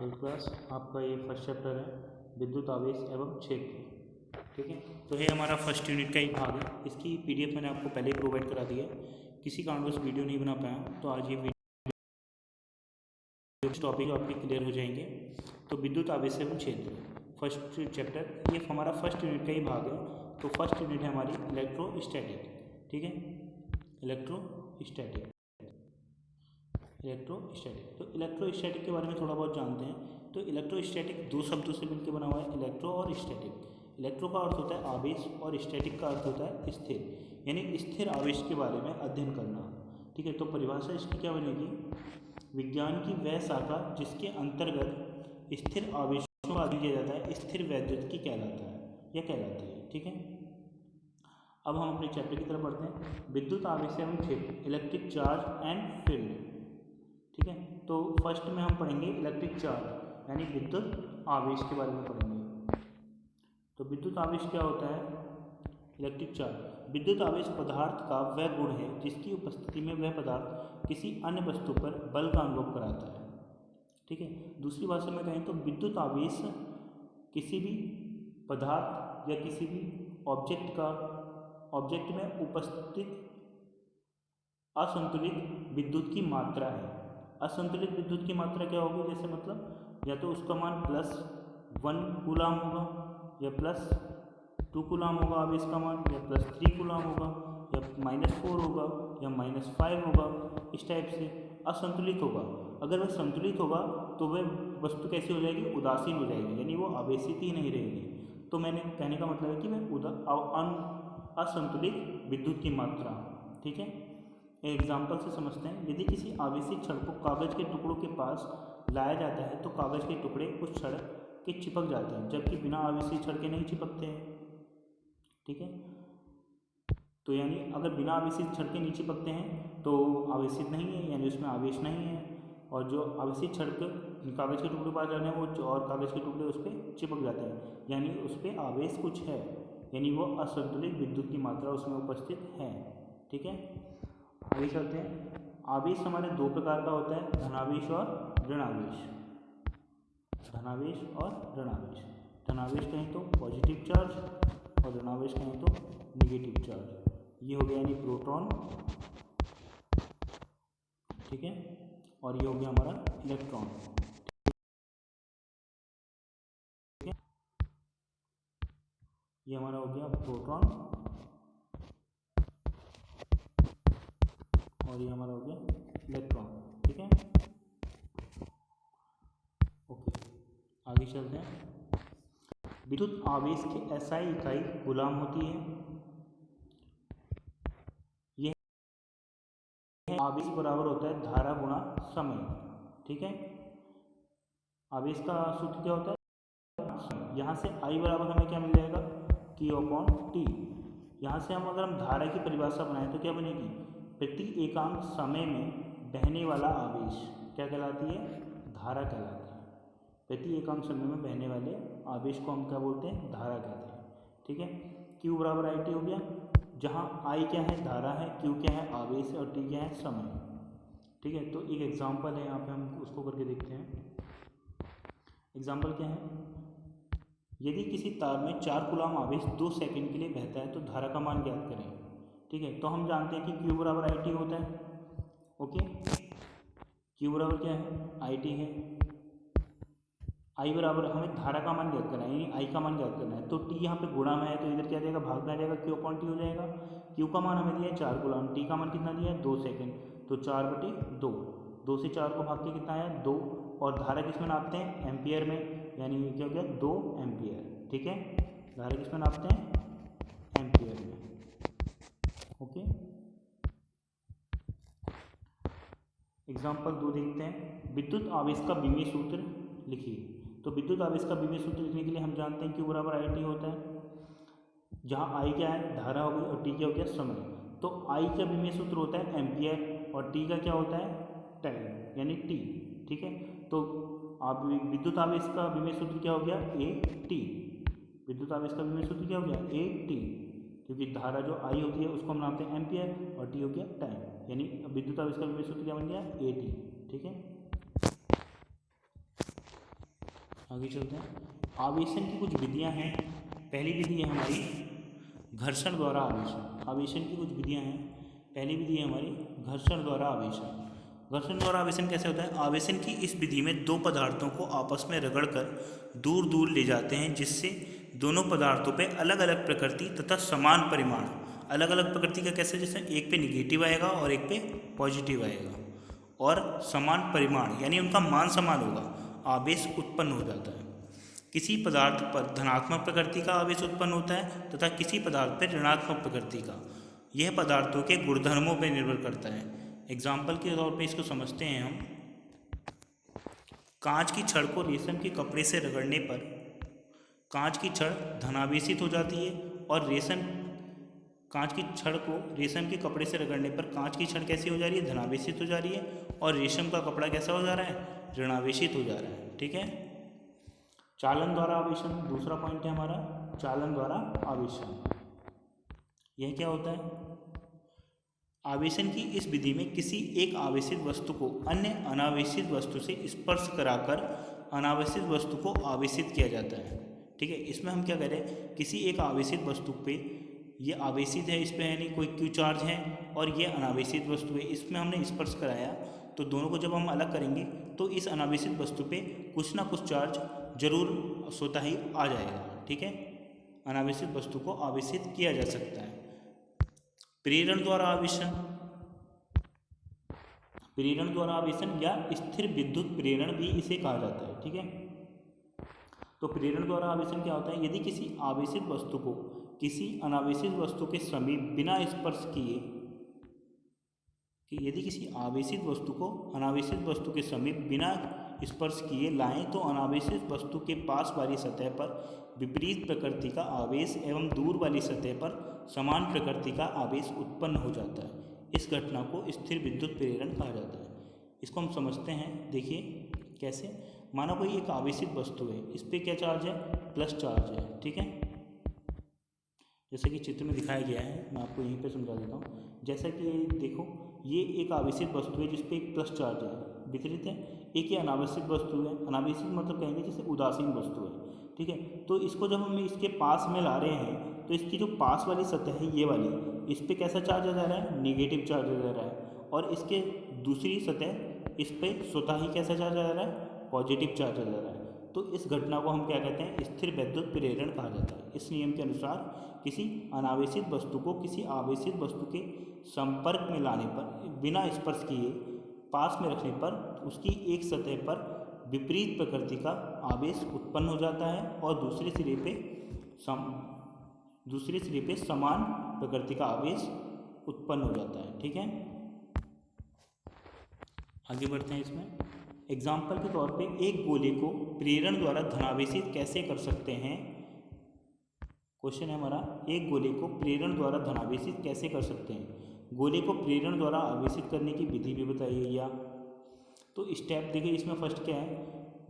Twelfth class आपका ये first chapter है विद्युत आवेश एवं क्षेत्र। ठीक है, तो ये हमारा फर्स्ट यूनिट का ही भाग है। इसकी पीडीएफ मैंने आपको पहले ही प्रोवाइड करा दी है। किसी कारणवश वीडियो नहीं बना पाया तो आज ये वीडियो टॉपिक आपके क्लियर हो जाएंगे। तो विद्युत आवेश एवं क्षेत्र फर्स्ट चैप्टर, ये हमारा फर्स्ट यूनिट का ही भाग है। तो फर्स्ट यूनिट है हमारी इलेक्ट्रोस्टैटिक। ठीक है, इलेक्ट्रोस्टैटिक। तो इलेक्ट्रोस्टैटिक के बारे में थोड़ा बहुत जानते हैं। तो इलेक्ट्रोस्टैटिक दो शब्दों से मिलकर बना हुआ है, इलेक्ट्रो और स्टैटिक। इलेक्ट्रो का अर्थ होता है आवेश और स्टैटिक का अर्थ होता है स्थिर, यानी स्थिर आवेश के बारे में अध्ययन करना। ठीक है, तो परिभाषा इसकी क्या बनेगी? विज्ञान की वह शाखा जिसके अंतर्गत स्थिर आवेशों का अध्ययन किया जाता है स्थिर वैद्युतिकी कहलाता है या कहलाती है। ठीक है, अब हम अपने चैप्टर की तरफ बढ़ते हैं। विद्युत आवेश एवं क्षेत्र, इलेक्ट्रिक चार्ज एंड फील्ड। ठीक है, तो फर्स्ट में हम पढ़ेंगे इलेक्ट्रिक चार्ज यानी विद्युत आवेश के बारे में पढ़ेंगे। तो विद्युत आवेश क्या होता है? इलेक्ट्रिक चार्ज विद्युत आवेश पदार्थ का वह गुण है जिसकी उपस्थिति में वह पदार्थ किसी अन्य वस्तु पर बल का अनुभव कराता है। ठीक है, दूसरी भाषा में कहें तो विद्युत आवेश किसी भी पदार्थ या किसी भी ऑब्जेक्ट में उपस्थित असंतुलित विद्युत की मात्रा है। असंतुलित विद्युत की मात्रा क्या होगी? जैसे मतलब या तो उसका मान +1 कूलाम होगा या +2 कूलाम होगा आवेश का मान, या +3 कूलाम होगा, या -4 होगा, या -5 होगा। इस टाइप से असंतुलित होगा। अगर वह संतुलित होगा तो वह वस्तु कैसी हो जाएगी? उदासीन हो जाएगी, यानी वो आवेशित ही नहीं रहेगी। तो मैंने कहने का मतलब है कि वह असंतुलित विद्युत की मात्रा। ठीक है, एग्जाम्पल से समझते हैं। यदि किसी आवेशित छड़ को कागज के टुकड़ों के पास लाया जाता है तो कागज के टुकड़े उस छड़ के चिपक जाते हैं, जबकि बिना आवेशित छड़ के नहीं चिपकते हैं। ठीक है, तो यानी अगर बिना आवेशित छड़ के नहीं चिपकते हैं तो आवेशित नहीं है, यानी उसमें आवेश नहीं है। और जो आवेशित छड़ के कागज के टुकड़े पास जाने हैं वो और कागज के टुकड़े उस पर चिपक जाते हैं, यानी उस पर आवेश कुछ है, यानी वो असंतुलित विद्युत की मात्रा उसमें उपस्थित है। ठीक है, आगे चलते हैं। आवेश हमारे दो प्रकार का होता है, धनावेश और ऋणावेश। धनावेश और ऋणावेश। धनावेश कहें तो पॉजिटिव चार्ज और ऋणावेश कहें तो निगेटिव चार्ज। ये हो गया यानी प्रोटॉन। ठीक है, और ये हो गया हमारा इलेक्ट्रॉन। ठीक है, ये हमारा हो गया प्रोटॉन और ये हमारा हो गया इलेक्ट्रॉन। ठीक है, ओके, आगे चलते हैं। विद्युत आवेश की एसआई इकाई कूलाम होती है। यह आवेश बराबर होता है धारा गुणा समय। ठीक है, आवेश का सूत्र क्या होता है? यहाँ से I बराबर हमें क्या मिल जाएगा? Q/T। यहाँ से अगर हम धारा की परिभाषा बनाएं तो क्या बनेगी? प्रति एकांक समय में बहने वाला आवेश क्या कहलाती है? धारा कहलाती है। प्रति एकांक समय में बहने वाले आवेश को हम क्या बोलते हैं? धारा कहते हैं। ठीक है, Q बराबर IT हो गया, जहाँ I क्या है? धारा है, Q क्या है? आवेश है, और T क्या है? समय। ठीक है, तो एक एग्जाम्पल है यहाँ पे, हम उसको करके देखते हैं। एग्जाम्पल क्या है? यदि किसी तार में 4 कूलाम आवेश 2 सेकंड के लिए बहता है तो धारा का मान ज्ञात करें। ठीक है, तो हम जानते हैं कि Q बराबर IT होता है। ओके, Q बराबर क्या है? IT है। I बराबर हमें धारा का मान ज्ञात करना है, यानी I का मान ज्ञात करना है। तो T यहाँ पे गुणा में है तो इधर क्या जाएगा? भाग में आ जाएगा, Q/T हो जाएगा। Q का मान हमें दिया है 4 कूलाम, T का मान कितना दिया है? 2 सेकंड, तो 4/2। 2 से 4 को भाग के कितना आया? 2। और धारा किस में नापते हैं? एम्पियर में, यानी क्या हो गया? 2 एम्पियर। ठीक है, धारा किस में नापते हैं? एम्पियर में। ओके, एग्जाम्पल 2 देखते हैं। विद्युत आवेश का विमीय सूत्र लिखिए। तो विद्युत आवेश का विमीय सूत्र लिखने के लिए हम जानते हैं Q बराबर IT होता है, जहाँ I क्या है? धारा हो गई, और T क्या हो गया? समय। तो I का विमीय सूत्र होता है एम्पियर, और T का क्या होता है? टाइम, यानी T। ठीक है, तो आप विद्युत आवेश का विमीय सूत्र क्या हो गया? AT। विद्युत आवेश का विमीय सूत्र क्या हो गया? AT, क्योंकि धारा जो I होती है उसको हम नामते हैं एम्पियर, और T हो गया टाइम, यानी विद्युत आवेश का विमीय सूत्र क्या बन गया? AT। ठीक है, आगे चलते हैं। आवेशन की कुछ विधियां हैं। पहली विधि है हमारी घर्षण द्वारा आवेशन। आवेशन की कुछ विधियां हैं। पहली विधि है हमारी घर्षण द्वारा आवेशन। घर्षण द्वारा आवेशन कैसे होता है? आवेशन की इस विधि में दो पदार्थों को आपस में रगड़कर दूर दूर ले जाते हैं, जिससे दोनों पदार्थों पे अलग अलग प्रकृति तथा समान परिमाण, अलग अलग प्रकृति का कैसे, जैसे एक पे निगेटिव आएगा और एक पे पॉजिटिव आएगा, और समान परिमाण यानी उनका मान समान होगा, आवेश उत्पन्न हो जाता है। किसी पदार्थ पर धनात्मक प्रकृति का आवेश उत्पन्न होता है तथा किसी पदार्थ पर ऋणात्मक प्रकृति का। यह पदार्थों के गुणधर्मों पर निर्भर करता है। एग्जाम्पल के तौर पे इसको समझते हैं हम। कांच की छड़ को रेशम के कपड़े से रगड़ने पर कांच की छड़ धनावेशित हो जाती है, और कांच की छड़ को रेशम के कपड़े से रगड़ने पर कांच की छड़ कैसी हो जा रही है? धनावेशित हो जा रही है, और रेशम का कपड़ा कैसा हो जा रहा है? ऋणावेशित हो जा रहा है। ठीक है। चालन द्वारा आवेशन दूसरा पॉइंट है हमारा, चालन द्वारा आवेशन। यह क्या होता है? आवेशन की इस विधि में किसी एक आवेशित वस्तु को अन्य अनावेशित वस्तु से स्पर्श कराकर अनावेशित वस्तु को आवेशित किया जाता है। ठीक है। इसमें हम क्या करें, किसी एक आवेशित वस्तु पे, ये आवेशित है, इस पे यानी कोई क्यू चार्ज है, और ये अनावेशित वस्तु है, इसमें हमने स्पर्श कराया, तो दोनों को जब हम अलग करेंगे तो इस अनावेशित वस्तु पे कुछ ना कुछ चार्ज जरूर स्वतः ही आ जाएगा। ठीक है। अनावेशित वस्तु को आवेशित किया जा सकता है। प्रेरण द्वारा आवेशन, प्रेरण द्वारा आवेशन या स्थिर विद्युत प्रेरण भी इसे कहा जाता है। ठीक है। तो प्रेरण द्वारा आवेशन क्या होता है? यदि किसी आवेशित वस्तु को किसी अनावेशित वस्तु के समीप बिना स्पर्श किए, कि यदि किसी आवेशित वस्तु को अनावेशित वस्तु के समीप बिना स्पर्श किए लाएं तो अनावेशित वस्तु के पास वाली सतह पर विपरीत प्रकृति का आवेश एवं दूर वाली सतह पर समान प्रकृति का आवेश उत्पन्न हो जाता है। इस घटना को स्थिर विद्युत प्रेरण कहा जाता है। इसको हम समझते हैं। देखिए कैसे। मानो कोई एक आवेशित वस्तु है, इस पर क्या चार्ज है? प्लस चार्ज है। ठीक है। जैसे कि चित्र में दिखाया गया है, मैं आपको यहीं पे समझा देता हूँ। जैसा कि देखो, ये एक आवेशित वस्तु है जिस पे एक प्लस चार्ज है, वितरित है। एक ये अनावेशित वस्तु है। अनावेशित मतलब कहेंगे जैसे उदासीन वस्तु है। ठीक है। तो इसको जब हम इसके पास में ला रहे हैं तो इसकी जो पास वाली सतह है, ये वाली, इस पर कैसा चार्ज आ जा रहा है? नेगेटिव चार्ज आ जा रहा है। और इसके दूसरी सतह, इस पर स्वतः ही कैसा चार्ज आ जा रहा है? पॉजिटिव चार्ज आ जा रहा है। तो इस घटना को हम क्या कहते हैं? स्थिर विद्युत प्रेरण कहा जाता है। इस नियम के अनुसार किसी अनावेशित वस्तु को किसी आवेशित वस्तु के संपर्क में लाने पर, बिना स्पर्श किए पास में रखने पर, उसकी एक सतह पर विपरीत प्रकृति का आवेश उत्पन्न हो जाता है, और दूसरे सिरे पे समान प्रकृति का आवेश उत्पन्न हो जाता है। ठीक है। आगे बढ़ते हैं इसमें। एग्जाम्पल के तौर पे एक गोले को प्रेरण द्वारा धनावेशित कैसे कर सकते हैं? क्वेश्चन है हमारा, एक गोले को प्रेरण द्वारा धनावेशित कैसे कर सकते हैं? गोले को प्रेरण द्वारा आवेशित करने की विधि भी बताइए या। तो स्टेप देखिए, इसमें फर्स्ट क्या है?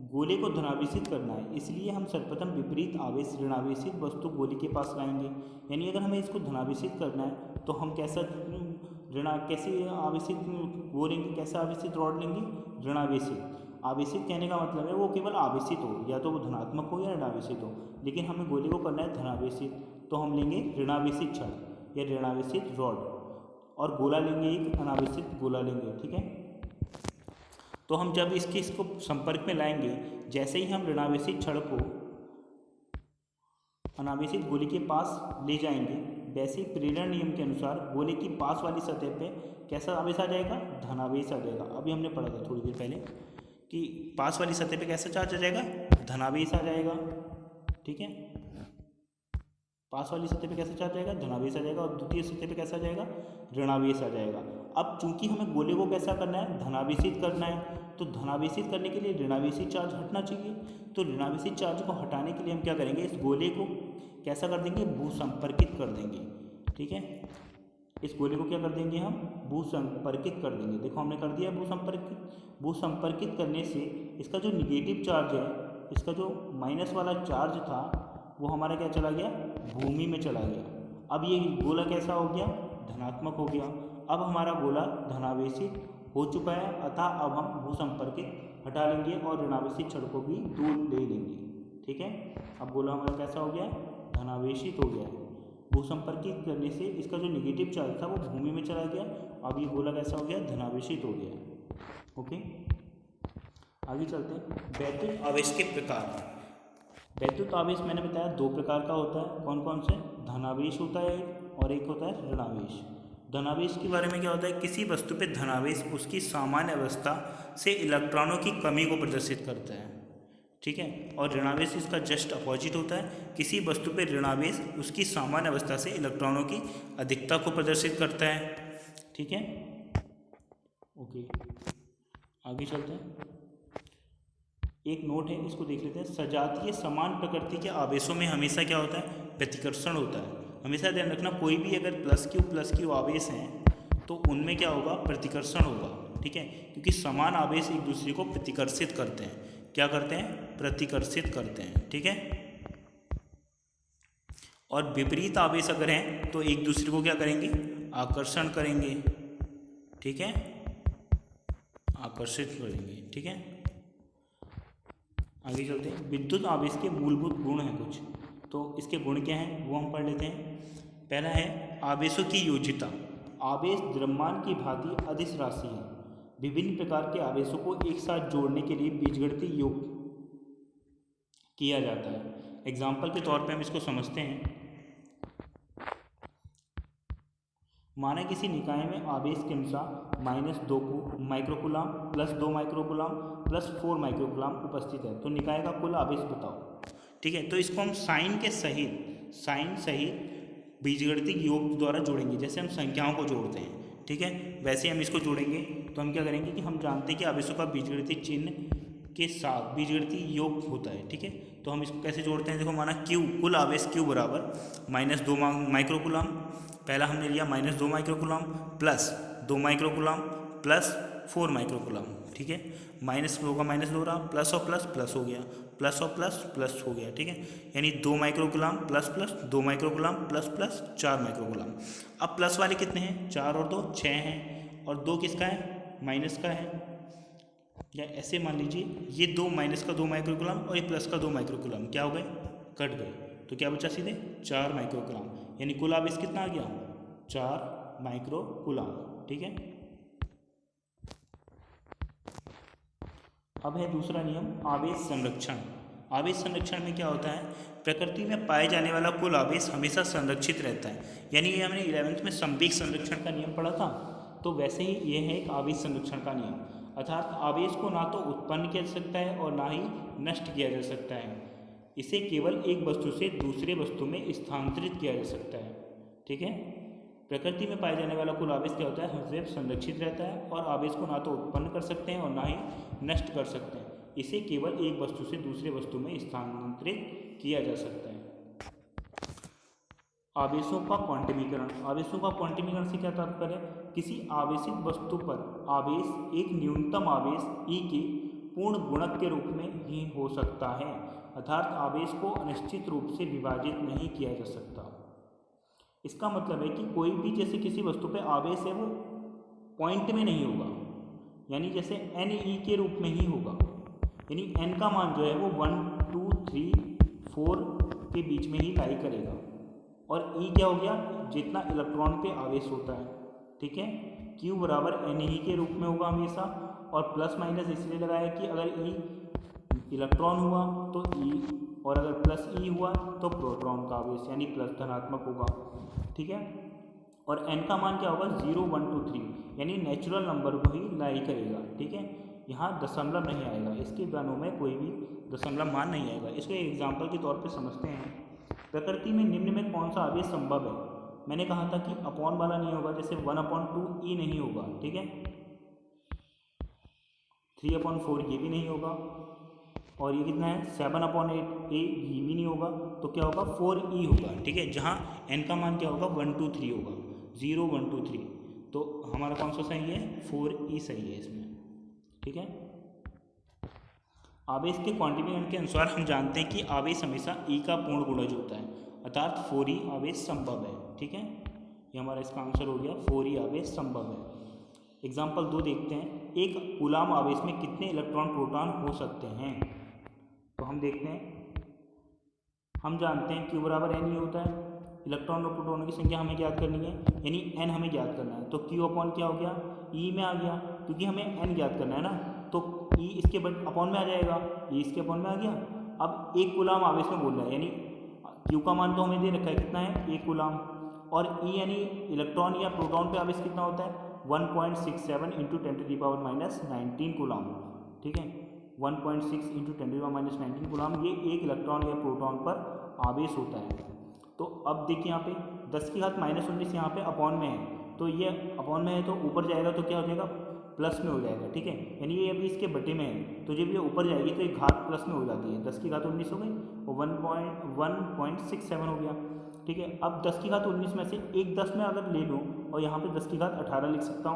गोले को धनावेशित करना है, इसलिए हम सर्वप्रथम विपरीत आवेश ऋणावेशित वस्तु गोले के पास लाएंगे। यानी अगर हमें इसको धनावेशित करना है तो हम कैसे आवेशित वो लेंगे, कैसा आवेशित रॉड लेंगे? ऋणावेशित। आवेशित कहने का मतलब है वो केवल आवेशित हो, या तो वो धनात्मक हो या ऋणावेशित हो, लेकिन हमें गोले को करना है धनावेशित, तो हम लेंगे ऋणावेशित छड़ या ऋणावेशित रॉड, और गोला लेंगे, एक अनावेशित गोला लेंगे। ठीक है। तो हम जब इसको संपर्क में लाएंगे, जैसे ही हम ऋणावेशित छड़ को अनावेशित गोले के पास ले जाएंगे, वैसे ही प्रेरण नियम के अनुसार गोले की पास वाली सतह पे कैसा आवेश आ जाएगा? धनावेश आ जाएगा। अभी हमने पढ़ा था थोड़ी देर पहले कि पास वाली सतह पे कैसा चार्ज आ जाएगा? धनावेश आ जाएगा। ठीक है। पास वाली सतह पे कैसा चार्ज आएगा? धनावेश आ जाएगा, और द्वितीय सतह पे कैसा आ जाएगा? ऋणावेश आ जाएगा। अब चूंकि हमें गोले को कैसा करना है? धनावेशित करना है, तो धनावेशित करने के लिए ऋणावेशित चार्ज हटना चाहिए। तो ऋणावेशित चार्ज को हटाने के लिए हम क्या करेंगे? इस गोले को कैसा कर देंगे? भूसंपर्कित कर देंगे। ठीक है। इस गोले को क्या कर देंगे? हम भूसंपर्कित कर देंगे। देखो हमने कर दिया भूसंपर्कित। भूसंपर्कित करने से इसका जो निगेटिव चार्ज है, इसका जो माइनस वाला चार्ज था, वो हमारा क्या चला गया? भूमि में चला गया। अब ये गोला कैसा हो गया? धनात्मक हो गया। अब हमारा गोला धनावेशित हो चुका है, अतः अब हम भूसंपर्कित हटा लेंगे और ऋणावेशित क्षण को भी दूर ले लेंगे। ठीक है, अब गोला हमारा कैसा हो गया, धनावेशित हो गया। भूसंपर्कित करने से इसका जो नेगेटिव चार्ज था वो भूमि में चला गया, अब ये गोला कैसा हो गया, धनावेशित हो गया। ओके, आगे चलते हैं। वैद्युत आवेश के प्रकार। वैद्युत आवेश मैंने बताया दो प्रकार का होता है, कौन कौन से, धनावेश होता है और एक होता है ऋणावेश। धनावेश के बारे में क्या होता है, किसी वस्तु पे धनावेश उसकी सामान्य अवस्था से इलेक्ट्रॉनों की कमी को प्रदर्शित करता है। ठीक है, और ऋणावेश इसका जस्ट अपोजिट होता है, किसी वस्तु पे ऋणावेश उसकी सामान्य अवस्था से इलेक्ट्रॉनों की अधिकता को प्रदर्शित करता है। ठीक है, ओके, आगे चलते हैं। एक नोट है, इसको देख लेते हैं। सजातीय समान प्रकृति के आवेशों में हमेशा क्या होता है, प्रतिकर्षण होता है। हमेशा ध्यान रखना, कोई भी अगर प्लस क्यू आवेश हैं तो उनमें क्या होगा, प्रतिकर्षण होगा। ठीक है, क्योंकि समान आवेश एक दूसरे को प्रतिकर्षित करते हैं। क्या करते हैं, प्रतिकर्षित करते हैं। ठीक है, और विपरीत आवेश अगर हैं तो एक दूसरे को क्या करेंगे, आकर्षण करेंगे। ठीक है, आकर्षित करेंगे। ठीक है, आगे चलते हैं। विद्युत आवेश के मूलभूत गुण हैं कुछ, तो इसके गुण क्या हैं वो हम पढ़ लेते हैं। पहला है आवेशों की योजिता। आवेश द्रव्यमान की भांति अदिश राशि है। विभिन्न प्रकार के आवेशों को एक साथ जोड़ने के लिए बीजगणितीय योग किया जाता है। एग्जाम्पल के तौर पे हम इसको समझते हैं। माना किसी निकाय में आवेश के अनुसार -2 microcoulomb plus 2 microcoulomb plus 4 microcoulomb उपस्थित है, तो निकाय का कुल आवेश बताओ। ठीक है, तो इसको हम साइन सहित बीजगणितीय योग द्वारा जोड़ेंगे, जैसे हम संख्याओं को जोड़ते हैं। ठीक है, वैसे हम इसको जोड़ेंगे। तो हम क्या करेंगे कि हम जानते हैं कि आवेशों का बीजगणितीय चिन्ह के साथ बीजगणितीय योग होता है। ठीक है, तो हम इसको कैसे जोड़ते हैं, देखो माना Q, कुल आवेश Q बराबर -2 माइक्रोकुलाम, पहला हमने लिया -2 microcoulomb plus 2 microcoulomb plus 4 microcoulomb. ठीक है, -2 का -2 रहा, प्लस और प्लस प्लस हो गया, प्लस और प्लस प्लस हो गया। ठीक है, यानी 2 microcoulomb plus plus 2 microcoulomb plus plus 4 microcoulomb. अब प्लस वाले कितने हैं, 4 और 2 6 हैं, और 2 किसका है, माइनस का है। या ऐसे मान लीजिए ये 2 माइनस का 2 माइक्रोकुलाम और ये प्लस का 2 माइक्रोकुलाम क्या हो गए, कट गए, तो क्या बचा सीधे 4 माइक्रोकुलाम, यानी कुल आवेश कितना आ गया, 4 माइक्रोकुलाम। ठीक है, अब है दूसरा नियम, आवेश संरक्षण। आवेश संरक्षण में क्या होता है, प्रकृति में पाए जाने वाला कुल आवेश हमेशा संरक्षित रहता है। यानी ये हमने 11वीं में संवेग संरक्षण का नियम पढ़ा था, तो वैसे ही ये है एक आवेश संरक्षण का नियम। अर्थात आवेश को ना तो उत्पन्न किया जा सकता है और ना ही नष्ट किया जा सकता है, इसे केवल एक वस्तु से दूसरे वस्तु में स्थानांतरित किया जा सकता है। ठीक है, प्रकृति में पाए जाने वाला कुल आवेश क्या होता है, हमेशा संरक्षित रहता है और आवेश को ना तो उत्पन्न कर सकते हैं और ना ही नष्ट कर सकते हैं, इसे केवल एक वस्तु से दूसरे वस्तु में स्थानांतरित किया जा सकता है। आवेशों का क्वांटमीकरण। आवेशों का क्वांटमीकरण से क्या तात्पर्य है, किसी आवेशित वस्तु पर आवेश एक न्यूनतम आवेश E के पूर्ण गुणक के रूप में ही हो सकता है, अर्थात आवेश को अनिश्चित रूप से विभाजित नहीं किया जा सकता। इसका मतलब है कि कोई भी जैसे किसी वस्तु पे आवेश है वो पॉइंट में नहीं होगा, यानी जैसे NE के रूप में ही होगा, यानी N का मान जो है वो 1 2 3 4 के बीच में ही लाई करेगा, और E क्या हो गया, जितना इलेक्ट्रॉन पे आवेश होता है। ठीक है, Q बराबर NE के रूप में होगा हमेशा, और प्लस माइनस इसलिए लगाया कि अगर E इलेक्ट्रॉन हुआ तो E, और अगर प्लस E हुआ तो प्रोटॉन का आवेश यानी प्लस धनात्मक होगा। ठीक है, और N का मान क्या होगा, 0 1 2 3, यानी नेचुरल नंबर को ही लाई करेगा। ठीक है, यहाँ दशमलव नहीं आएगा, इसके मानों में कोई भी दशमलव मान नहीं आएगा। इसको एक एग्जाम्पल के तौर पे समझते हैं। प्रकृति में निम्न में कौन सा आवेश संभव है, मैंने कहा था कि अपॉन वाला नहीं होगा, जैसे 1/2 E नहीं होगा। ठीक है, 3/4 ये भी नहीं होगा, और ये कितना है 7/8 A ये भी नहीं होगा, तो क्या होगा 4E होगा। ठीक है, जहाँ N का मान क्या होगा 1 2 3 होगा, 0 1 2 3, तो हमारा कौन सा सही है, 4E सही है इसमें। ठीक है, आवेश के क्वांटिमीकरण के अनुसार हम जानते हैं कि आवेश हमेशा E का पूर्ण गुणज होता है, अर्थात 4E आवेश संभव है। ठीक है, ये हमारा इसका आंसर हो गया, 4E आवेश संभव है। एग्जाम्पल 2 देखते हैं, एक कूलाम आवेश में कितने इलेक्ट्रॉन प्रोटॉन हो सकते हैं। तो हम देखते हैं, हम जानते हैं Q बराबर N ही होता है, इलेक्ट्रॉन और प्रोटॉनों की संख्या हमें ज्ञात करनी है, यानी N हमें ज्ञात करना है। तो Q अपॉन क्या हो गया, E में आ गया, क्योंकि हमें N ज्ञात करना है ना, तो E इसके अपॉन में आ जाएगा, E इसके अपॉन में आ गया। अब एक कूलाम आवेश में बोल रहा है, यानी Q का मान तो हमें दे रखा है, कितना है, एक कूलाम, और E यानी इलेक्ट्रॉन या प्रोटॉन पे आवेश कितना होता है, 1.67 इंटू 10⁻⁹ कूलाम, ठीक है, 1.6 इंटू 10⁻⁹ कूलाम, ये एक इलेक्ट्रॉन या प्रोटॉन पर आवेश होता है। तो अब देखिए यहाँ पे 10⁻⁻19 यहाँ पे अपॉन में है, तो ये अपॉन में है तो ऊपर जाएगा तो क्या हो जाएगा, प्लस में हो जाएगा, ठीक है, यानी ये अभी इसके बटे में है, तो जब ये ऊपर जाएगी तो ये घात प्लस में हो जाती है, 10⁻19 हो गई और 1.67 हो गया, ठीक है। अब 10⁻19 में से एक 10 में अगर ले लूँ और यहाँ पे 10⁻18 लिख सकता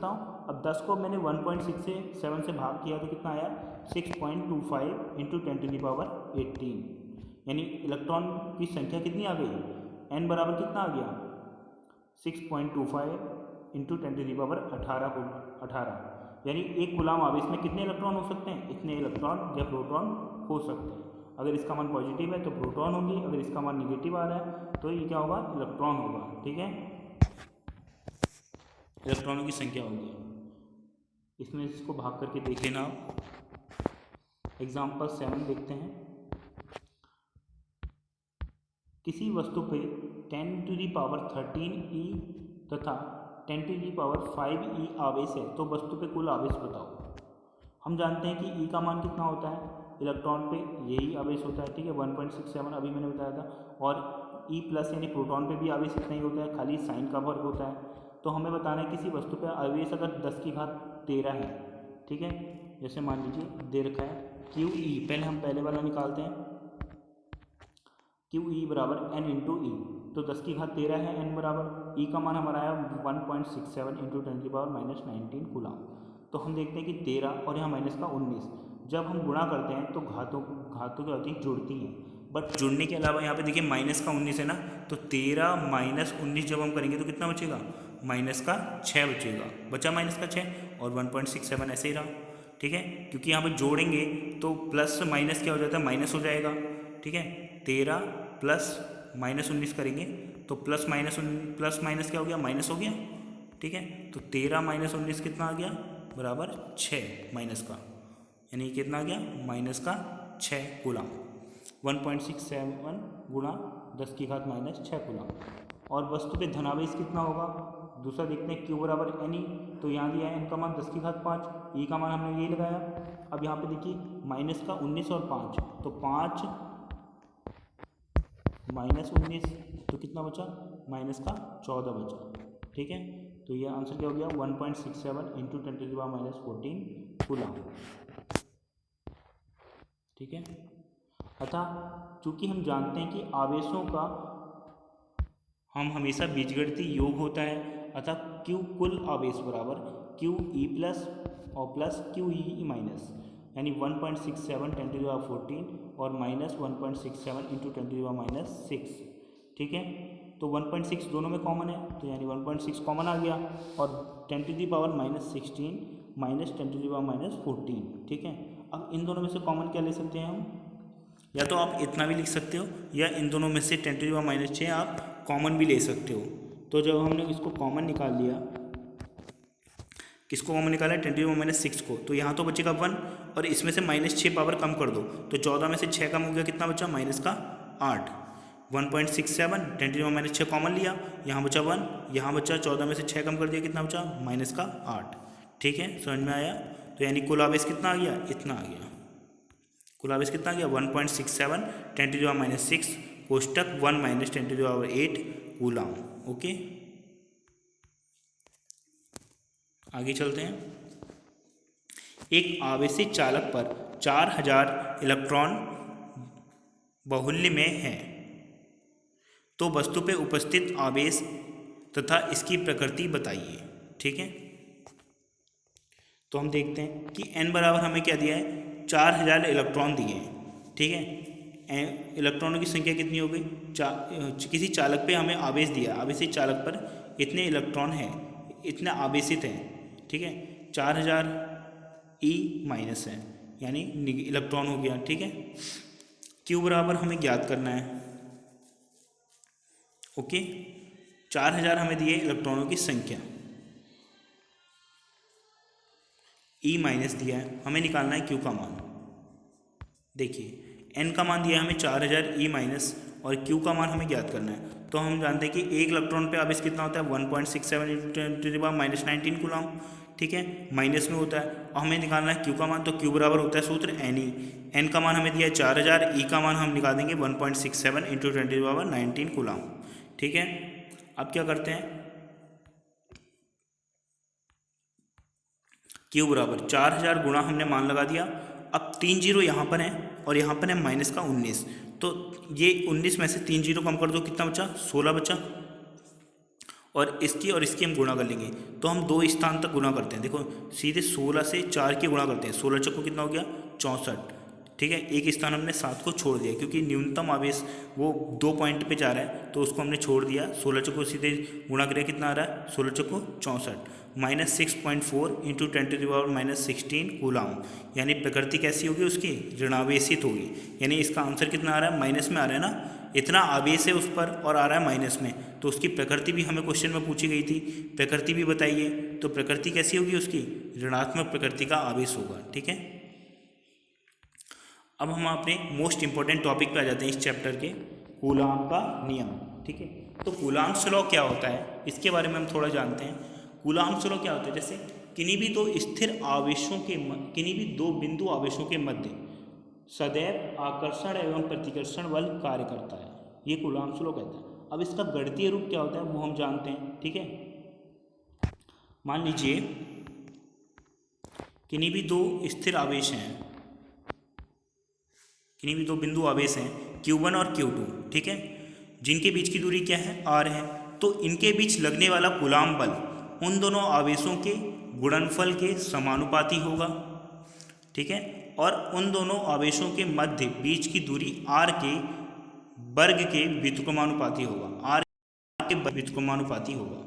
हूँ। अब 10 को मैंने 1.67 से भाग किया तो कितना आया, 6.25 इंटू 10⁻18, यानी इलेक्ट्रॉन की संख्या कितनी आ गई, n बराबर कितना आ गया, 6.25 इंटू 10⁻18, यानी एक कूलाम आवेश में कितने इलेक्ट्रॉन हो सकते हैं, इतने इलेक्ट्रॉन या प्रोटॉन हो सकते हैं। अगर इसका मान पॉजिटिव है तो प्रोटॉन होगी, अगर इसका मान निगेटिव आ रहा है तो ये क्या होगा, इलेक्ट्रॉन होगा, ठीक है, इलेक्ट्रॉनों की संख्या होगी। इसमें इसको भाग करके देख लेना आप। एग्जाम्पल 7 देखते हैं, किसी वस्तु पे 10⁻13 E तथा 10⁵ E आवेश है, तो वस्तु पे कुल आवेश बताओ। हम जानते हैं कि E का मान कितना होता है, इलेक्ट्रॉन पे यही आवेश होता है, ठीक है, 1.67 अभी मैंने बताया था, और E प्लस यानी प्रोटॉन पे भी आवेश इतना ही होता है, खाली साइन का फर्क होता है। तो हमें बताना है किसी वस्तु पे आवेश अगर 10⁻13 है, ठीक है, जैसे मान लीजिए दे रखा है QE, पहले हम पहले वाला निकालते हैं, QE बराबर N इंटू E, तो 10⁻13 है N बराबर, E का मान हमारा आया 1.67 इंटू 10⁻⁻19 कूलाम। तो हम देखते हैं कि 13 और यहाँ माइनस का 19, जब हम गुणा करते हैं तो घातों क्या होती है, जुड़ती हैं, बट जुड़ने के अलावा यहाँ पे देखिए माइनस का 19 है ना, तो 13 माइनस 19 जब हम करेंगे तो कितना बचेगा, माइनस का 6 बचेगा, बचा माइनस का 6, और 1.67 ऐसे ही रहा, ठीक है, क्योंकि यहाँ पर जोड़ेंगे तो प्लस माइनस क्या हो जाता है, माइनस हो जाएगा, ठीक है, 13 प्लस माइनस 19 करेंगे तो प्लस माइनस क्या हो गया, माइनस हो गया, ठीक है, तो 13 माइनस 19 कितना आ गया, बराबर 6 माइनस का, यानी कितना आ गया, माइनस का 6 कूलाम, 1.67 गुणा 10⁻⁻6 कूलाम। और वस्तु पे धनावेश कितना होगा, दूसरा देखते हैं, Q बराबर NE, तो यहाँ दिया है N का मान 10⁵5, E का मान हमने यही लगाया। अब यहाँ पे देखिए माइनस का 19 और 5, तो 5 माइनस 19 तो कितना बचा, माइनस का 14 बचा, ठीक है, तो ये आंसर क्या हो गया, 1.67 इंटू 10⁻⁻14 कूलाम, ठीक है। अतः चूंकि हम जानते हैं कि आवेशों का हम हमेशा बीजगणितीय योग होता है, अतः Q कुल आवेश बराबर QE प्लस और प्लस QE माइनस, यानी 1.67 10⁻14 और माइनस 1.67 इंटू 10⁻⁻6, ठीक है, तो 1.6 दोनों में कॉमन है, तो यानी 1.6 कॉमन आ गया, और 10⁻⁻16 माइनस 10⁻⁻14, ठीक है। अब इन दोनों में से कॉमन क्या ले सकते हैं हम, या तो आप इतना भी लिख सकते हो, या इन दोनों में से 10⁻⁻6 आप कॉमन भी ले सकते हो। तो जब हमने इसको कॉमन निकाल लिया, किसको कॉमन निकाला है, 10⁻⁻6 को, तो यहाँ तो बचेगा 1, और इसमें से -6 पावर कम कर दो तो 14 में से 6 कम हो गया, कितना बचा, माइनस का 8, 1.67 10⁻⁻6 कॉमन लिया, यहाँ बचा 1, यहाँ बचा 14 में से 6 कम कर दिया, कितना बचा, माइनस का 8, ठीक है, समझ में आया। तो यानी कुल आवेश कितना आ गया, इतना आ गया, कुल आवेश कितना आ गया, 1.67 10⁻⁻6 कोष्टक 1 माइनस 10⁻8 कूलाम, ओके। आगे चलते हैं, एक आवेशित चालक पर 4000 इलेक्ट्रॉन बाहुल्य में है, तो वस्तु पे उपस्थित आवेश तथा इसकी प्रकृति बताइए, ठीक है। तो हम देखते हैं कि N बराबर हमें क्या दिया है, 4000 इलेक्ट्रॉन दिए हैं, ठीक है, इलेक्ट्रॉनों की संख्या कितनी हो गई, किसी चालक पे हमें आवेश दिया, आवेशित चालक पर इतने इलेक्ट्रॉन हैं, इतने आवेशित हैं, ठीक है, 4000 E माइनस है यानी इलेक्ट्रॉन हो गया। ठीक है, Q बराबर हमें ज्ञात करना है। ओके, 4000 हमें दिए इलेक्ट्रॉनों की संख्या, E माइनस दिया है, हमें निकालना है Q का मान। देखिए N का मान दिया है हमें 4000 E माइनस और Q का मान हमें ज्ञात करना है। तो हम जानते हैं कि एक इलेक्ट्रॉन पे आवेश कितना होता है 1.67 × 10⁻⁻19 कूलम। ठीक है, माइनस में होता है और हमें निकालना है Q का मान। तो Q बराबर होता है सूत्र Ne। N का मान हमें दिया है 4000, E का मान हम निकाल देंगे 1.67 × 10⁻19 कूलम। ठीक है, अब क्या करते हैं, Q बराबर 4000 गुणा हमने मान लगा दिया। अब 3 जीरो यहाँ पर है और यहाँ पर है माइनस का 19, तो ये 19 में से 3 जीरो कम कर दो, कितना बचा 16 बचा, और इसकी हम गुणा कर लेंगे। तो हम 2 स्थान तक गुणा करते हैं। देखो सीधे 16 से 4 की गुणा करते हैं, 16 चक्को कितना हो गया 64। ठीक है, एक स्थान हमने 7 को छोड़ दिया क्योंकि न्यूनतम आवेश वो 2 पॉइंट पे जा रहा है, तो उसको हमने छोड़ दिया। 16 चक्को सीधे गुणा करें, कितना आ रहा है 16 चक्को 64 माइनस 6.4 × 10⁻16 कूलम। यानी प्रकृति कैसी होगी उसकी, ऋणावेशित होगी। यानी इसका आंसर कितना आ रहा है, माइनस में आ रहा है ना, इतना आवेश है उस पर और आ रहा है माइनस में, तो उसकी प्रकृति भी हमें क्वेश्चन में पूछी गई थी, प्रकृति भी बताइए। तो प्रकृति कैसी होगी उसकी, ऋणात्मक प्रकृति का आवेश होगा। ठीक है, अब हम अपने मोस्ट इंपॉर्टेंट टॉपिक पे आ जाते हैं इस चैप्टर के, कूलाम का नियम। ठीक है, तो कूलाम्स लॉ क्या होता है इसके बारे में हम थोड़ा जानते हैं। कूलाम्स लॉ क्या होता है, जैसे किन्हीं भी दो स्थिर आवेशों के किन्हीं भी दो बिंदु आवेशों के मध्य सदैव आकर्षण एवं प्रतिकर्षण बल कार्य करता है, ये कूलाम्स लॉ कहता है। अब इसका गणितीय रूप क्या होता है वो हम जानते हैं। ठीक है, मान लीजिए किन्हीं भी दो स्थिर आवेश हैं, किन्हीं भी दो बिंदु आवेश हैं Q1 और Q2, ठीक है, जिनके बीच की दूरी क्या है r है। तो इनके बीच लगने वाला कूलाम बल उन दोनों आवेशों के गुणनफल के समानुपाती होगा। ठीक है, और उन दोनों आवेशों के मध्य बीच की दूरी r के वर्ग के व्युत्क्रमानुपाती होगा, r के व्युत्क्रमानुपाती होगा।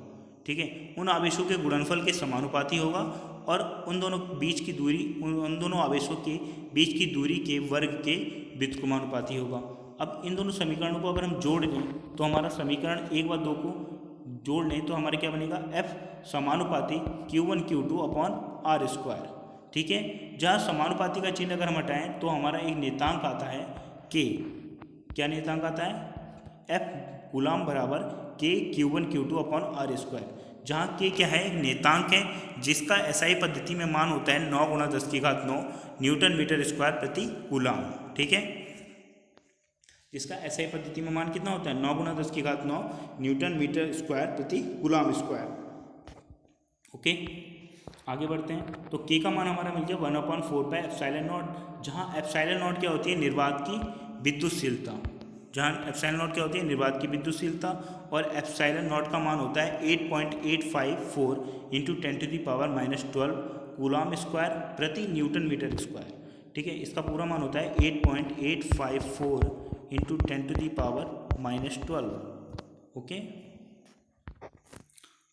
ठीक है, उन आवेशों के गुणनफल के समानुपाती होगा और उन दोनों बीच की दूरी उन दोनों आवेशों के बीच की दूरी के वर्ग के व्युत्क्रमानुपाती होगा। अब इन दोनों समीकरणों को अगर हम जोड़ लें तो हमारा समीकरण 1 व 2 को जोड़ लें तो हमारे क्या बनेगा, F समानुपाती Q1 Q2 upon R square. ठीक है, जहाँ समानुपाती का चिन्ह अगर हम हटाएं तो हमारा एक नियतांक आता है K। क्या नियतांक आता है, F कूलाम बराबर K Q1 Q2 upon R square, जहाँ K क्या है, एक नियतांक है जिसका SI पद्धति में मान होता है 9 × 10⁹ न्यूटन मीटर स्क्वायर प्रति कूलाम। ठीक है, जिसका SI पद्धति में मान कितना होता है 9 × 10⁹ न्यूटन मीटर स्क्वायर प्रति कूलाम स्क्वायर। ओके, आगे बढ़ते हैं। तो K का मान हमारा मिल गया 1/4πε0, जहाँ ε0 क्या होती है, निर्वात की विद्युतशीलता, जहाँ ε0 क्या होती है, निर्वात की विद्युतशीलता, और ε0 का मान होता है 8.854 × 10⁻⁻12 कूलाम स्क्वायर प्रति न्यूटन मीटर स्क्वायर। ठीक है, इसका पूरा मान होता है 8.854 × 10⁻⁻12। ओके,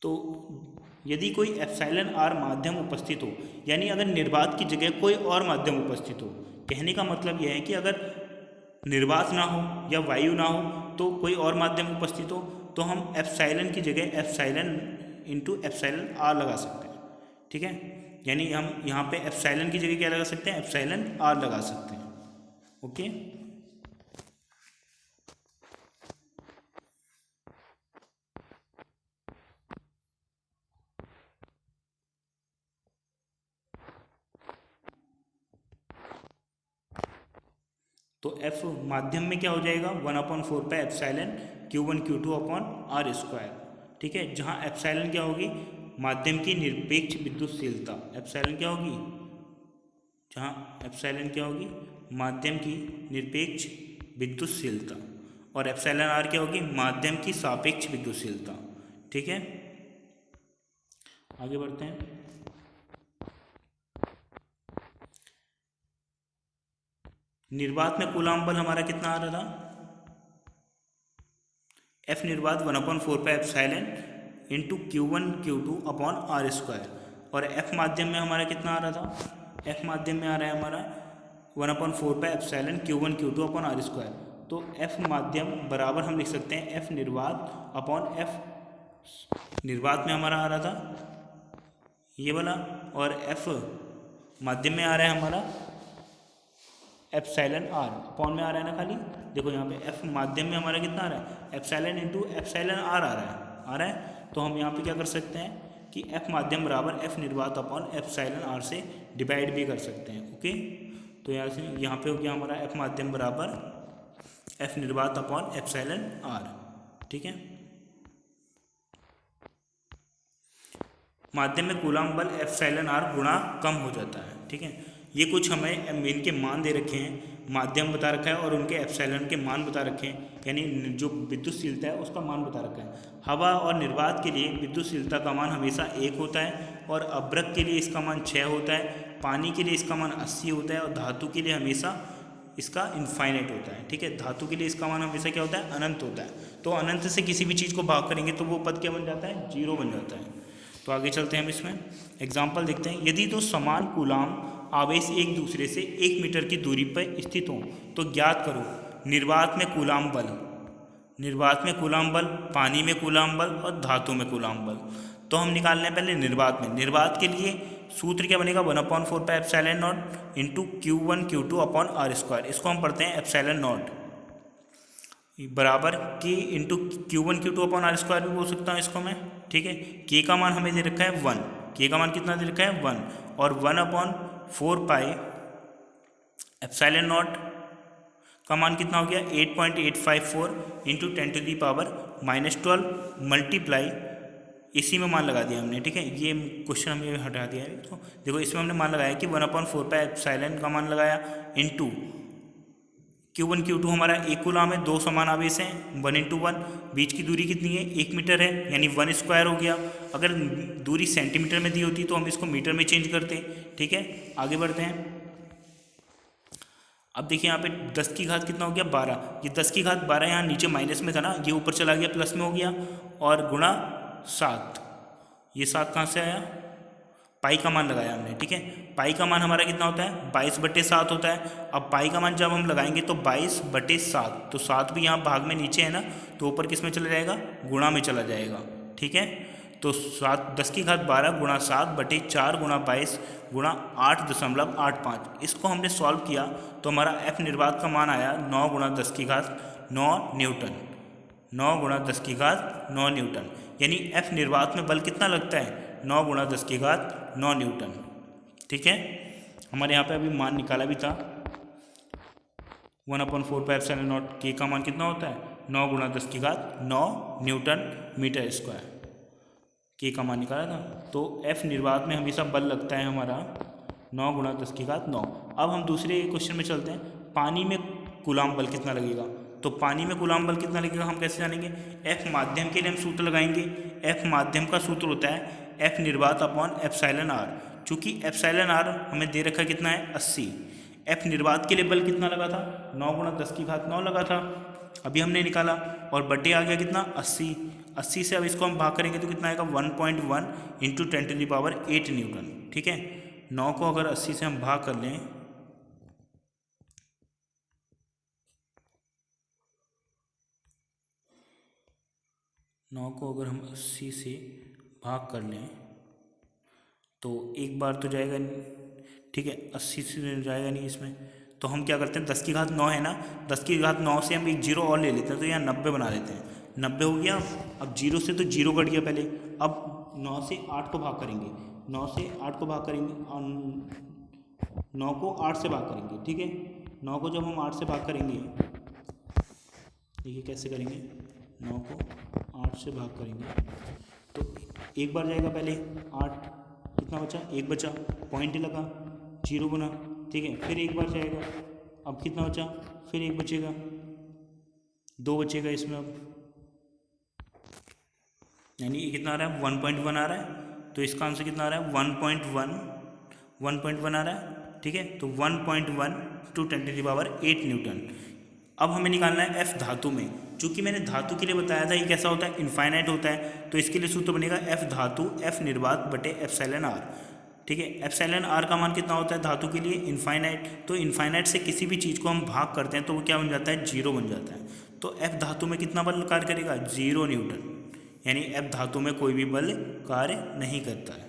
तो यदि कोई εr माध्यम उपस्थित हो, यानी अगर निर्वात की जगह कोई और माध्यम उपस्थित हो, कहने का मतलब यह है कि अगर निर्वात ना हो या वायु ना हो तो कोई और माध्यम उपस्थित हो, तो हम एप्साइलन की जगह एप्साइलन × εr लगा सकते हैं। ठीक है, यानी हम यहाँ पे एप्साइलन की जगह क्या लगा सकते हैं, एप्साइलन r लगा सकते हैं। ओके, तो F माध्यम में क्या हो जाएगा 1/4πε Q1 Q2 upon R square. ठीक है, जहाँ एप्साइलन क्या होगी, माध्यम की निरपेक्ष विद्युतशीलता, एप्साइलन क्या होगी, जहाँ एप्साइलन क्या होगी, माध्यम की निरपेक्ष विद्युतशीलता, और एप्साइलन R क्या होगी, माध्यम की सापेक्ष विद्युतशीलता। ठीक है, आगे बढ़ते हैं। निर्वात में कूलाम बल हमारा कितना आ रहा था, F निर्वात 1/4πε × Q1 Q2 upon R square. और एफ माध्यम में हमारा कितना आ रहा था, एफ माध्यम में आ रहा है हमारा 1/4 Q1 Q2 upon R square. तो एफ माध्यम बराबर हम लिख सकते हैं एफ निर्वात अपॉन एफ निर्वात में हमारा आ रहा था ये वाला, और एफ माध्यम में आ रहा है हमारा एप्सिलॉन आर, अपॉन में आ रहा है ना खाली। देखो यहाँ पे एफ माध्यम में हमारा कितना आ रहा है, एप्सिलॉन इंटू एप्सिलॉन आर आ रहा है। तो हम यहाँ पे क्या कर सकते हैं कि एफ माध्यम बराबर एफ निर्वात अपॉन एप्सिलॉन आर से डिवाइड भी कर सकते हैं। ओके, तो यहाँ पे हो गया हमारा एफ माध्यम बराबर एफ निर्वात अपॉन एप्सिलॉन आर। ठीक है, माध्यम में कूलाम बल एप्सिलॉन आर गुणा कम हो जाता है। ठीक है, ये कुछ हमें इनके मान दे रखे हैं, माध्यम बता रखा है और उनके एप्सिलॉन के मान बता रखे हैं, यानी जो विद्युतशीलता है उसका मान बता रखा है। हवा और निर्वात के लिए विद्युतशीलता का मान हमेशा 1 होता है और अभ्रक के लिए इसका मान 6 होता है, पानी के लिए इसका मान 80 होता है और धातु के लिए हमेशा इसका इनफाइनाइट होता है। ठीक है, धातु के लिए इसका मान हमेशा क्या होता है, अनंत होता है। तो अनंत से किसी भी चीज़ को भाग करेंगे तो वो पद क्या बन जाता है, 0 बन जाता है। तो आगे चलते हैं हम इसमें एग्जाम्पल देखते हैं। यदि दो समान कूलाम आवेश एक दूसरे से 1 मीटर की दूरी पर स्थित हों तो ज्ञात करो निर्वात में कूलाम बल, निर्वात में कूलाम बल, पानी में कूलाम बल और धातु में कूलाम बल। तो हम निकाल रहे हैं पहले निर्वात में। निर्वात के लिए सूत्र क्या बनेगा, 1/4 epsilon nought into Q1 Q2 upon R square. इसको हम पढ़ते हैं एप्सिलॉन नॉट बराबर के into Q1 Q2 upon R square भी बोल सकता हूँ इसको मैं। ठीक है, के का मान हमें दे रखा है 1, के का मान कितना दे रखा है 1, और 1/4 पाई एप्सिलॉन नॉट का मान कितना हो गया 8.854 इंटू 10⁻⁻12 मल्टीप्लाई, इसी में मान लगा दिया हमने। ठीक है, ये क्वेश्चन हमने हटा दिया है। तो देखो इसमें हमने मान लगाया कि 1/4 पाई एप्सिलॉन का मान लगाया इंटू Q1 Q2 हमारा एक कूलाम है, 2 समान आवेश हैं, 1 × 1, बीच की दूरी कितनी है 1 मीटर है, यानी 1 स्क्वायर हो गया। अगर दूरी सेंटीमीटर में दी होती तो हम इसको मीटर में चेंज करते। ठीक है, आगे बढ़ते हैं। अब देखिए यहाँ पे 10 की घात कितना हो गया 12, ये 10 की घात 12 यहाँ नीचे माइनस में था ना, ये ऊपर चला गया प्लस में हो गया, और गुणा 7, ये 7 कहाँ से आया, पाई का मान लगाया हमने। ठीक है, पाई का मान हमारा कितना होता है 22/7 होता है। अब पाई का मान जब हम लगाएंगे तो 22/7, तो 7 भी यहाँ भाग में नीचे है ना, तो ऊपर किस में चला जाएगा, गुणा में चला जाएगा। ठीक है, तो 10 की घात 12 गुणा 7/4 गुणा 22 गुणा 8.85। इसको हमने सॉल्व किया तो हमारा एफ निर्वात का मान आया 9 × 10 की घात 9 न्यूटन, 9 × 10 की घात 9 न्यूटन, यानी एफ निर्वात में बल कितना लगता है 9 × 10 की घात 9 न्यूटन। ठीक है, हमारे यहाँ पे अभी मान निकाला भी था 1/4 पाई एप्सिलॉन नॉट, के का मान कितना होता है 9 × 10 की घात 9 न्यूटन मीटर स्क्वायर, के का मान निकाला था। तो एफ निर्वात में हमेशा बल लगता है हमारा 9 × 10 की घात 9। अब हम दूसरे क्वेश्चन में चलते हैं। पानी में कूलाम बल कितना लगेगा, तो पानी में कूलाम बल कितना लगेगा हम कैसे जानेंगे, एफ माध्यम के लिए हम सूत्र लगाएंगे। एफ माध्यम का सूत्र होता है एफ निर्वात अपॉन एप्सिलॉन आर। चूँकि एप्सिलॉन आर हमें दे रखा कितना है 80, एफ निर्वात के लिए बल कितना लगा था 9 × 10 की घात 9 लगा था, अभी हमने निकाला, और बटे आ गया कितना 80, 80 से अब इसको हम भाग करेंगे तो कितना आएगा 1.1 इंटू 10⁸8 न्यूटन। ठीक है, 9 को अगर 80 से हम भाग कर लें, अगर हम 80 से भाग कर लें तो एक बार तो जाएगा नहीं। ठीक है, 80 से जाएगा नहीं इसमें, तो हम क्या करते हैं 10 की घात 9 है ना, 10 की घात 9 से हम एक 0 और ले लेते हैं, तो यहाँ 90 बना देते हैं। 90 हो गया, अब 0 से तो 0 कट गया पहले, अब 9 से 8 को भाग करेंगे, 9 से 8 को भाग करेंगे और 9 को 8 से भाग करेंगे। ठीक है, 9 को जब हम 8 से भाग करेंगे, देखिए कैसे करेंगे, 9 को 8 से भाग करेंगे तो एक बार जाएगा पहले 8, कितना बचा 1 बचा, पॉइंट लगा 0 बना। ठीक है, फिर एक बार जाएगा, अब कितना बचा, फिर 1 बचेगा, 2 बचेगा इसमें, अब यानी ये कितना आ रहा है 1.1 आ रहा है, तो इसका आंसर कितना आ रहा है 1.1 आ रहा है। ठीक है, तो 1.1 × 10⁸8 न्यूटन, अब हमें निकालना है F धातु में। चूँकि मैंने धातु के लिए बताया था ये कैसा होता है, इनफाइनाइट होता है, तो इसके लिए सूत्र बनेगा F धातु F निर्वात बटे एप्सिलॉन R। ठीक है, एप्सिलॉन R का मान कितना होता है धातु के लिए, इनफाइनाइट। तो इनफाइनाइट से किसी भी चीज़ को हम भाग करते हैं तो वो क्या बन जाता है, 0 बन जाता है। तो F धातु में कितना बल कार्य करेगा, 0 न्यूटन, यानी F धातु में कोई भी बल कार्य नहीं करता है।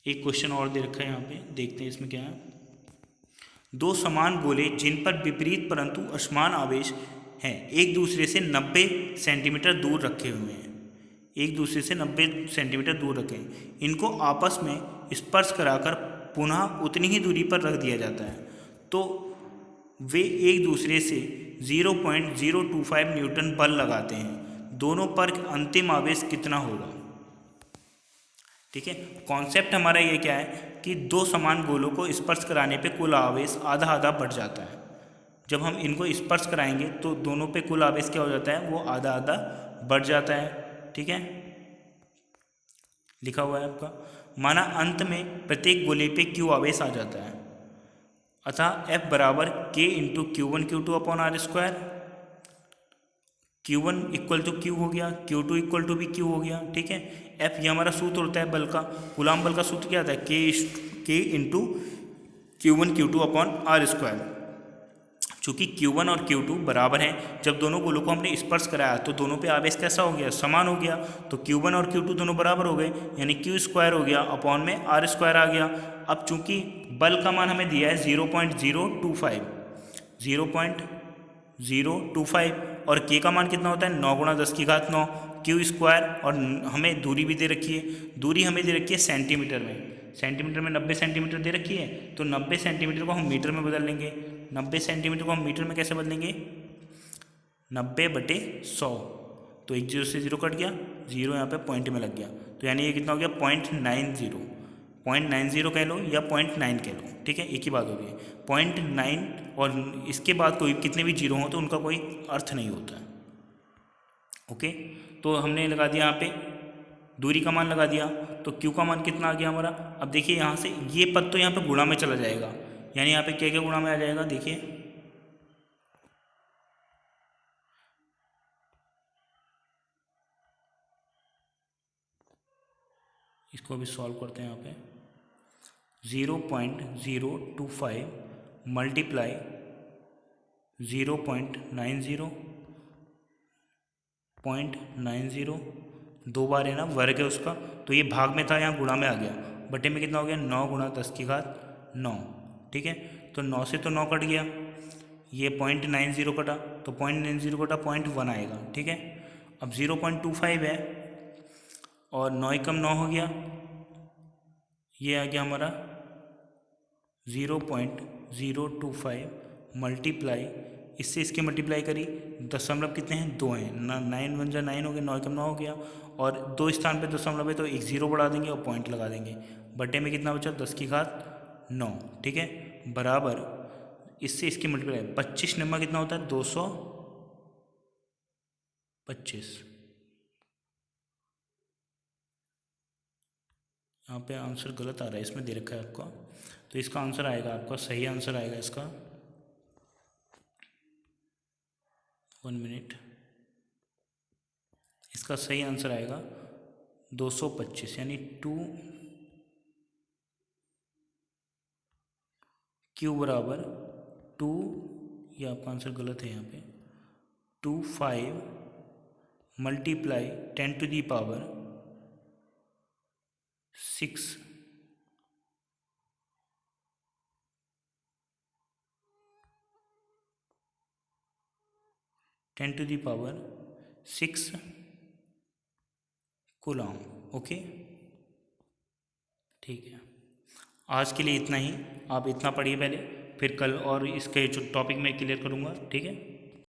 एक क्वेश्चन और दे रखा है यहाँ पे, देखते हैं इसमें क्या है। दो समान गोले जिन पर विपरीत परंतु असमान आवेश हैं एक दूसरे से 90 सेंटीमीटर दूर रखे हुए हैं, एक दूसरे से 90 सेंटीमीटर दूर रखे हैं, इनको आपस में स्पर्श कराकर पुनः उतनी ही दूरी पर रख दिया जाता है, तो वे एक दूसरे से 0.025 न्यूटन बल लगाते हैं, दोनों पर अंतिम आवेश कितना होगा। ठीक है, कॉन्सेप्ट हमारा ये क्या है कि दो समान गोलों को स्पर्श कराने पे कुल आवेश आधा आधा बढ़ जाता है। जब हम इनको स्पर्श कराएंगे तो दोनों पे कुल आवेश क्या हो जाता है, वो आधा आधा बढ़ जाता है। ठीक है, लिखा हुआ है आपका। माना अंत में प्रत्येक गोले पे क्यू आवेश आ जाता है, अतः F बराबर K into Q1 Q2 upon R square. Q1 equal to Q हो गया, Q2 इक्वल टू भी Q हो गया। ठीक है, F ये हमारा सूत्र होता है बल का, कूलाम बल का सूत्र क्या आता है, K into Q1 Q2 upon R square. चूँकि Q1 और Q2 बराबर हैं, जब दोनों गोलों को हमने स्पर्श कराया तो दोनों पे आवेश कैसा हो गया, समान हो गया, तो Q1 और Q2 दोनों बराबर हो गए, यानी Q स्क्वायर हो गया, अपॉन में R स्क्वायर आ गया। अब चूँकि बल का मान हमें दिया है 0.025 और K का मान कितना होता है 9 गुणा 10 की घात 9 Q स्क्वायर, और हमें दूरी भी दे रखी है, दूरी हमें दे रखी है सेंटीमीटर में, सेंटीमीटर में 90 सेंटीमीटर दे रखी है, तो 90 सेंटीमीटर को हम मीटर में बदल लेंगे। 90 सेंटीमीटर को हम मीटर में कैसे बदलेंगे, 90/100, तो एक 0 से 0 कट गया, 0 यहाँ पे पॉइंट में लग गया, तो यानी ये कितना हो गया 0.90 कह लो या 0.9 कह लो। ठीक है, एक ही बात हो गई, 0.9 और इसके बाद कोई कितने भी जीरो हो तो उनका कोई अर्थ नहीं होता है। ओके, तो हमने लगा दिया यहाँ पे दूरी का मान लगा दिया, तो Q का मान कितना आ गया हमारा। अब देखिए यहाँ से ये पद तो यहाँ पे गुणा में चला जाएगा, यानी यहाँ पे क्या क्या गुणा में आ जाएगा, देखिए इसको अभी सॉल्व करते हैं। यहाँ पे 0.025 मल्टीप्लाई 0.90 दो बार है ना, वर्ग है उसका, तो ये भाग में था, यहाँ गुणा में आ गया, बटे में कितना हो गया 9 गुणा 10 की घात 9। ठीक है, तो 9 से तो 9 कट गया, ये 0.90 कटा, तो 0.90 कटा 0.1 आएगा। ठीक है, अब 0.25 है और 9 कम 9 हो गया, ये आ गया हमारा 0.025 मल्टीप्लाई, इससे इसके मल्टीप्लाई करी, दशमलव कितने हैं 2 हैं, 9 1 जा 9 हो गया, 9 कम 9 हो गया, और 2 स्थान पे दशमलव है तो एक 0 बढ़ा देंगे और पॉइंट लगा देंगे, बटे में कितना बचा 10 की घात 9। ठीक है, बराबर इससे इसकी मल्टीप्लाई 25 नंबर कितना होता है 225। यहाँ पे आंसर गलत आ रहा है, इसमें दे रखा है आपका, तो इसका आंसर आएगा आपका, सही आंसर आएगा इसका 1 मिनट, इसका सही आंसर आएगा 225, यानी 2 Q बराबर 2, ये आपका आंसर गलत है यहाँ पे, 25 multiply 10 to the power 6 10 to the power 6 coulomb. Okay, ठीक है, आज के लिए इतना ही, आप इतना पढ़िए पहले, फिर कल और इसके जो टॉपिक मैं क्लियर करूँगा। ठीक है।